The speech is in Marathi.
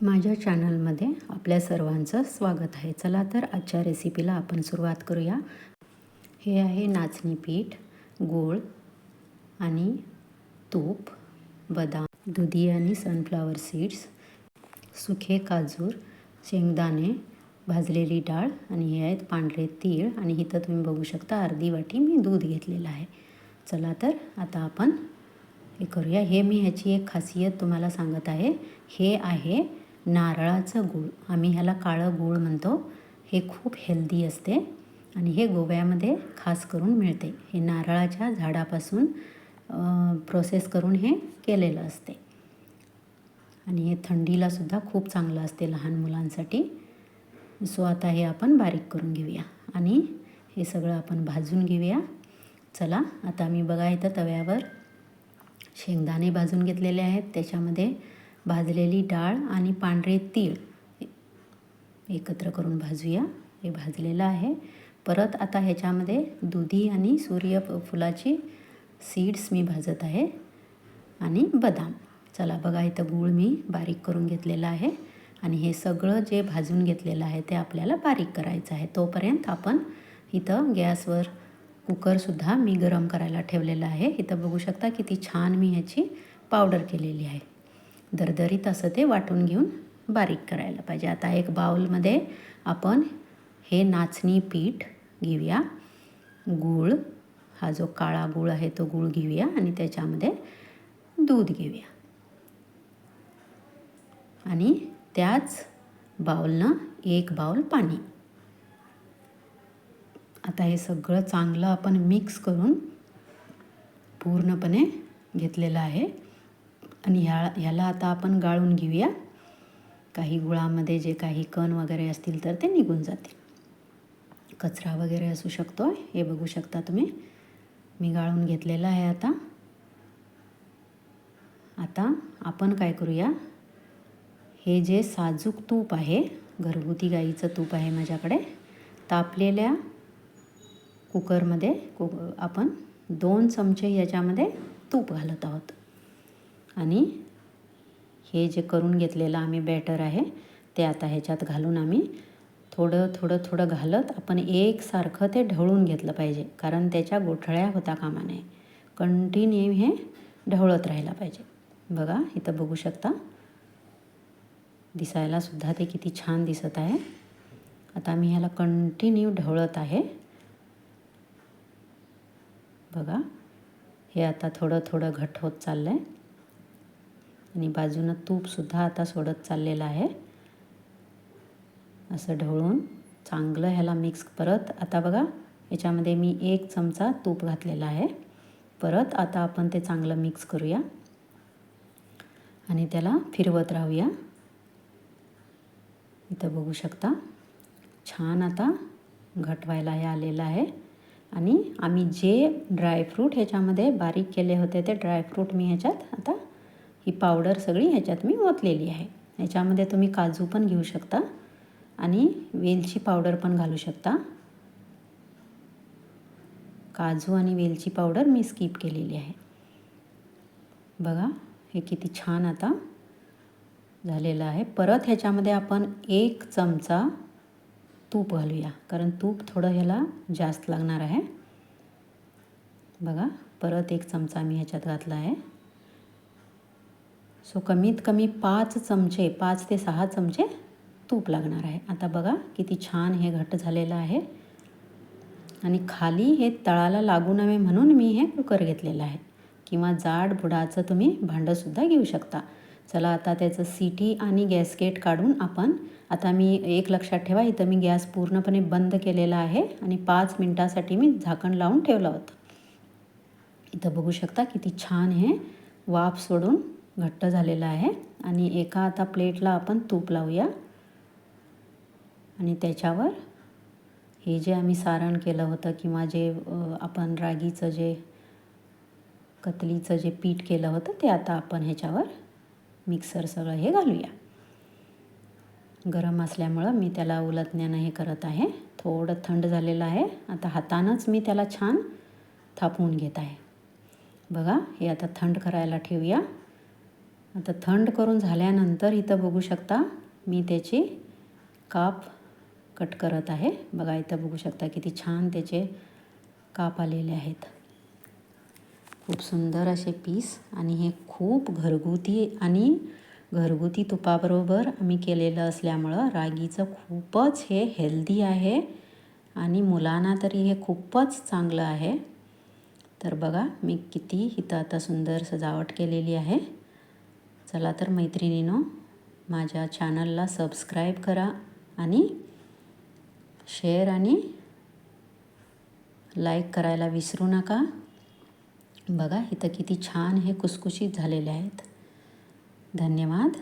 माझ्या चॅनलमध्ये आपल्या सर्वांचं स्वागत आहे. चला तर आजच्या रेसिपीला आपण सुरुवात करूया. हे आहे नाचणी पीठ, गूळ आणि तूप, बदाम, दुधी आणि सनफ्लॉवर सीड्स, सुखे काजूर, शेंगदाणे, भाजलेली डाळ आणि हे आहेत पांढरे तीळ आणि इथं तुम्ही बघू शकता अर्धी वाटी मी दूध घेतलेलं आहे. चला तर आता आपण हे करूया. हे मी ह्याची एक खासियत तुम्हाला सांगत आहे. हे आहे नारळाचं गूळ. आम्ही ह्याला काळं गूळ म्हणतो. हे खूप हेल्दी असते आणि हे गोव्यामध्ये खास करून मिळते. हे नारळाच्या झाडापासून प्रोसेस करून हे केलेलं असते आणि हे थंडीलासुद्धा खूप चांगलं असते लहान मुलांसाठी. सो आता हे आपण बारीक करून घेऊया आणि हे सगळं आपण भाजून घेऊया. चला आता मी बघा इथं तव्यावर शेंगदाणे भाजून घेतलेले आहेत. त्याच्यामध्ये भाजलेली डाळ आणि पांढरे तीळ एकत्र करून भाजूया. हे भाजलेलं आहे. परत आता ह्याच्यामध्ये दुधी आणि सूर्यफुलाची सीड्स मी भाजत आहे आणि बदाम. चला बघा इथं गूळ मी बारीक करून घेतलेलं आहे आणि हे सगळं जे भाजून घेतलेलं आहे ते आपल्याला बारीक करायचं आहे. तोपर्यंत आपण इथं गॅसवर कुकरसुद्धा मी गरम करायला ठेवलेला आहे. इथं बघू शकता किती छान मी ह्याची पावडर केलेली आहे. दरदरीत असं ते वाटून घेऊन बारीक करायला पाहिजे. आता एक बाउलमध्ये आपण हे नाचणी पीठ घेऊया. गूळ, हा जो काळा गूळ आहे तो गूळ घेऊया आणि त्याच्यामध्ये दूध घेऊया आणि त्याच बाउलनं एक बाउल पाणी. आता हे सगळं चांगलं आपण मिक्स करून पूर्णपणे घेतलेलं आहे आणि ह्याला आता आपण गाळून घेऊया. काही गुळामध्ये जे काही कण वगैरे असतील तर ते निघून जातील. कचरा वगैरे असू शकतो. हे बघू शकता तुम्ही. मी गाळून घेतलेलं आहे. आता आपण काय करूया, हे जे साजूक तूप आहे, घरगुती गाईचं तूप आहे माझ्याकडे, तापलेल्या कुकरमध्ये आपण 2 चमचे याच्यामध्ये तूप घालत आहोत आणि हे जे करून घेतलेलं आम्ही बॅटर आहे ते आता ह्याच्यात घालून आम्ही थोडं घालत आपण एकसारखं ते ढवळून घेतलं पाहिजे. कारण त्याच्या गोठळ्या होता कामा नये. कंटिन्यू हे ढवळत राहायला पाहिजे. बघा इथं बघू शकता, दिसायलासुद्धा ते किती छान दिसत आहे. आता मी ह्याला कंटिन्यू ढवळत आहे. बघा हे आता थोडं घट्ट होत चाललं आहे आणि बाजूनं तूपसुद्धा आता सोडत चाललेलं आहे. असं ढवळून चांगलं ह्याला मिक्स. परत आता बघा याच्यामध्ये मी 1 चमचा तूप घातलेला आहे. परत आता आपण ते चांगलं मिक्स करूया आणि त्याला फिरवत राहूया. इथं बघू शकता छान आता घट्ट व्हायला हे आलेलं आहे आणि आम्ही जे ड्रायफ्रूट ह्याच्यामध्ये बारीक केले होते ते ड्रायफ्रूट मी ह्याच्यात आता ही पावडर सगळी ह्याच्यात मी ओतलेली आहे. ह्याच्यामध्ये तुम्ही काजू पण घेऊ शकता आणि वेलची पावडर पण घालू शकता. काजू आणि वेलची पावडर मी स्किप केलेली आहे. बघा हे किती छान आता झालेलं आहे. परत ह्याच्यामध्ये आपण 1 चमचा तूप घालूया कारण तूप थोडं ह्याला जास्त लागणार आहे. बघा परत 1 चमचा मी ह्याच्यात घातला आहे. सो कमीत कमी 5 ते 6 चमचे तूप लागणार आहे. आता बघा किती छान हे घट्ट झालेलं आहे आणि खाली हे तळाला लागू नये म्हणून मी हे कुकर घेतलेलं आहे किंवा जाड बुडाचं तुम्ही भांडंसुद्धा घेऊ शकता. चला आता त्याचं सीटी आणि गॅसकेट काढून आपण आता मी एक लक्षात ठेवा, इथं मी गॅस पूर्णपणे बंद केलेला आहे आणि 5 मिनटासाठी मी झाकण लावून ठेवलं होतं. इथं बघू शकता किती छान हे वाफ सोडून घट्ट झालेलं आहे आणि एका आता प्लेटला आपण तूप लावूया आणि त्याच्यावर हे जे आम्ही सारण केलं होतं किंवा जे आपण रागीचं जे कतलीचं जे पीठ केलं होतं ते आता आपण ह्याच्यावर मिक्सर सगळं हे घालूया. गरम असल्यामुळं मी त्याला उलटण्यानं हे करत आहे. थोडं थंड झालेलं आहे. आता हातानंच मी त्याला छान थापवून घेत आहे. बघा हे आता थंड करायला ठेवूया आता थंड करून झाल्यानंतर इथं बघू शकता मी त्याची काप कट करत आहे. बघा इथं बघू शकता किती छान त्याचे काप आलेले आहेत. खूप सुंदर असे पीस आणि हे खूप घरगुती तुपाबरोबर आम्ही केलेलं असल्यामुळं रागीचं खूपच हे हेल्दी आहे आणि मुलांना तरी हे खूपच चांगलं आहे. तर बघा मी किती इथं आता सुंदर सजावट केलेली आहे. चला तर मैत्रिणींनो, माझ्या चॅनलला सबस्क्राईब करा आणि शेअर आणि लाईक करायला विसरू नका. बघा इथं किती छान हे कुसकुशीत झालेले आहेत. धन्यवाद.